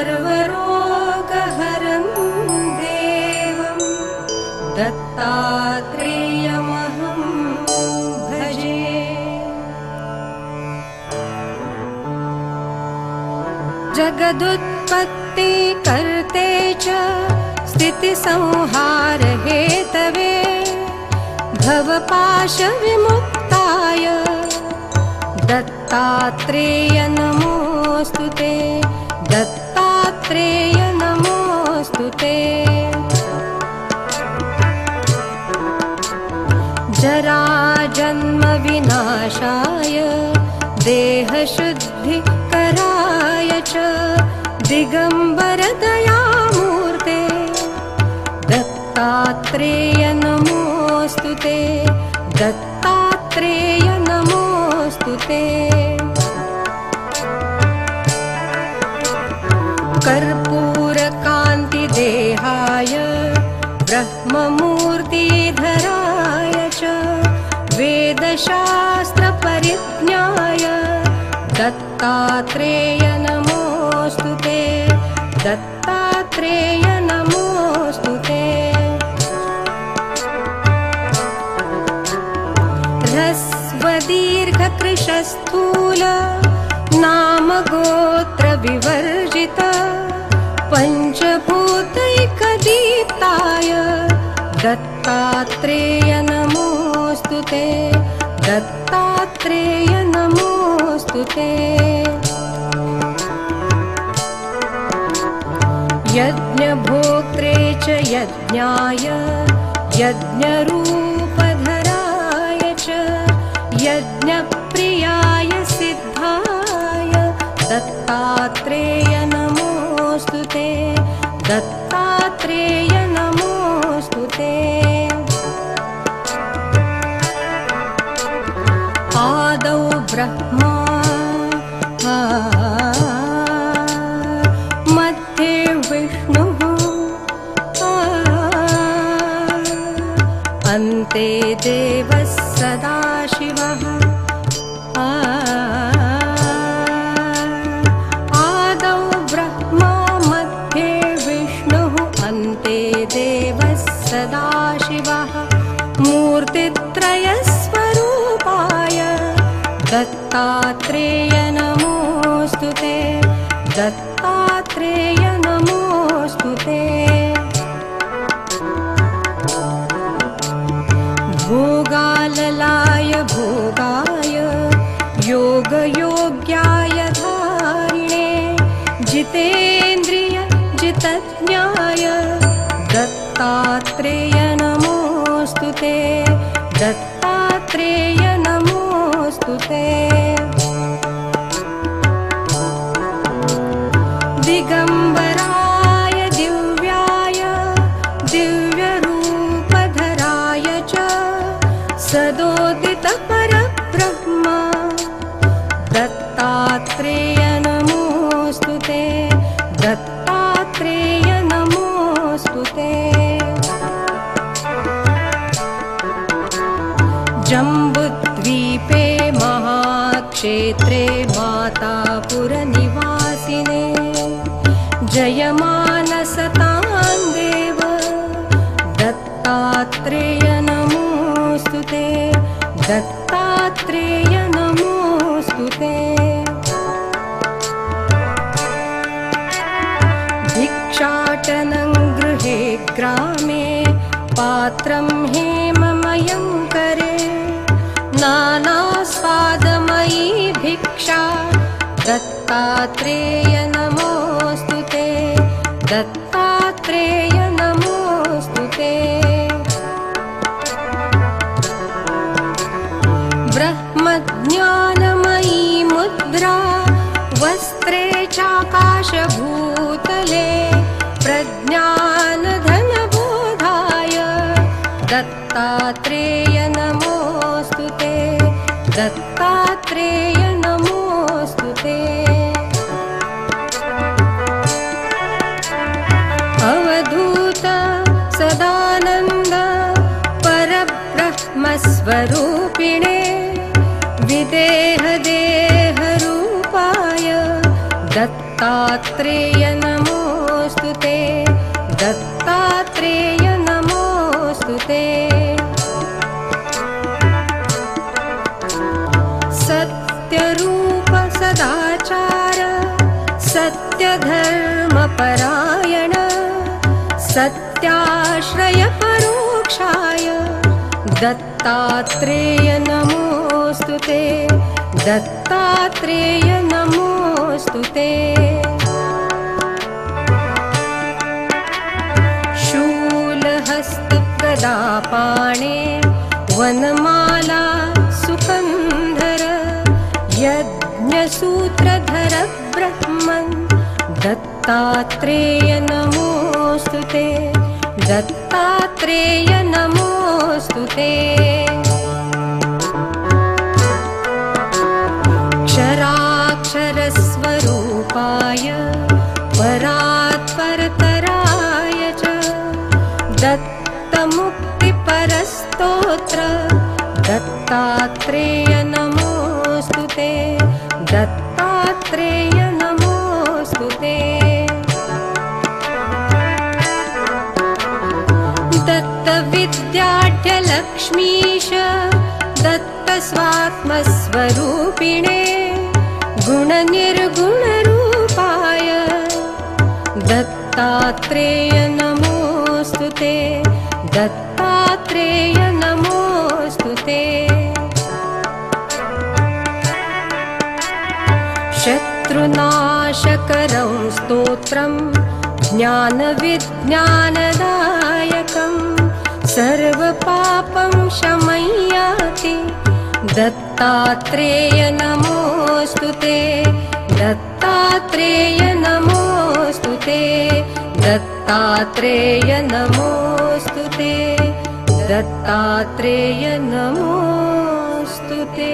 सर्वरोगहरं देवं दत्तात्रेयमहं भजे। जगदुत्पत्ति कर्ते च स्थितिसंहारहेतवे भवपाशविमुक्ताय दत्तात्रेय नमोऽस्तु ते। दत्तात्रेय नमोऽस्तु ते। जराजन्मविनाशाय देहशुद्धिकराय च दिगम्बरदयामूर्ते दत्तात्रेय नमोऽस्तु ते। दत्तात्रेय नमोऽस्तु ते। कर्पूरकान्तिदेहाय ब्रह्ममूर्तिधराय च वेदशास्त्रपरिज्ञाय दत्तात्रेय नमोऽस्तु ते। दत्तात्रेय नमोऽस्तु ते। ह्रस्वदीर्घकृशस्थूल नामगोत्रविवर्जित पञ्चभूतैकदीप्ताय दत्तात्रेय नमोऽस्तु ते। दत्तात्रेय नमोऽस्तु ते। यज्ञभोक्त्रे च यज्ञाय यज्ञरूपधराय च यज्ञप्रियाय सिद्धाय दत्तात्रेय नमोऽस्तु ते। दत्तात्रेय नमोऽस्तु ते। आदौ ब्रह्मा मध्ये विष्णुः अन्ते देवः सदाशिवः। आदौ ब्रह्मा मध्ये विष्णुः अन्ते देवः सदाशिवः मूर्तित्रयस्वरूपाय दत्तात्रेय नमोऽस्तु ते। दत्तात्रेय नमोऽस्तु ते। भोगाललाय भोगाय योगयोग्याय धारिणे जितेन्द्रिय जितज्ञाय दत्तात्रेय नमोऽस्तु ते। दत्तात्रेय नमोऽस्तु ते। दिगम्बराय दिव्याय दिव्यरूपधराय च सदोदितपरब्रह्म दत्तात्रेय नमोऽस्तु ते। दत्तात्रेय नमोऽस्तु ते। जम्बुद्वीपे महाक्षेत्रे मातापुरनिवासिने जयमानसतां देव दत्तात्रेय नमोऽस्तु ते। दत्तात्रेय नमोऽस्तु ते। भिक्षाटनं गृहे ग्रामे पात्रं हेममयं करे नानास्वादमयी भिक्षा दत्तात्रेय नमोऽस्तु ते। दत्तात्रेय नमोऽस्तु ते। ब्रह्मज्ञानमयी मुद्रा वस्त्रे चाकाशभूतले प्रज्ञानधनबोधाय दत्तात्रेय नमोऽस्तु ते। दत्तात्रेय नमोऽस्तु ते। अवधूत सदानन्द परब्रह्मस्वरूपिणे विदेहदेहरूपाय दत्तात्रेय दत्तात्रेय नमोऽस्तु ते दत्तात्रेय नमोऽस्तु ते सत्यरूप सदाचार सत्यधर्मपरायण सत्याश्रय परोक्षाय दत्तात्रेय नमोऽस्तु ते दत्तात्रेय नमोऽस्तु ते शूलहस्तगदापाणे वनमाला सुकन्धर यज्ञसूत्रधर ब्रह्मन् दत्तात्रेय नमोऽस्तु ते दत्तात्रेय नमोऽस्तु ते क्षराक्षरस्वरूपाय परात्परतराय च दत्तमुक्तिपरस्तोत्र दत्तात्रेय नमोऽस्तु ते दत्तात्रेय नमोऽस्तु ते दत्तविद्याढ्यलक्ष्मीश दत्तस्वात्मस्वरूपिणे गुणनिर्गुणरूपाय दत्तात्रेय नमोऽस्तु ते दत्तात्रेय नमोऽस्तु ते शत्रुनाशकरं स्तोत्रं ज्ञानविज्ञानदायकं सर्वपापं शमय्याति दत्तात्रेय नमोऽस्तु ते दत्तात्रेय नमोऽस्तु ते दत्तात्रेय नमोऽस्तु ते दत्तात्रेय नमोऽस्तु ते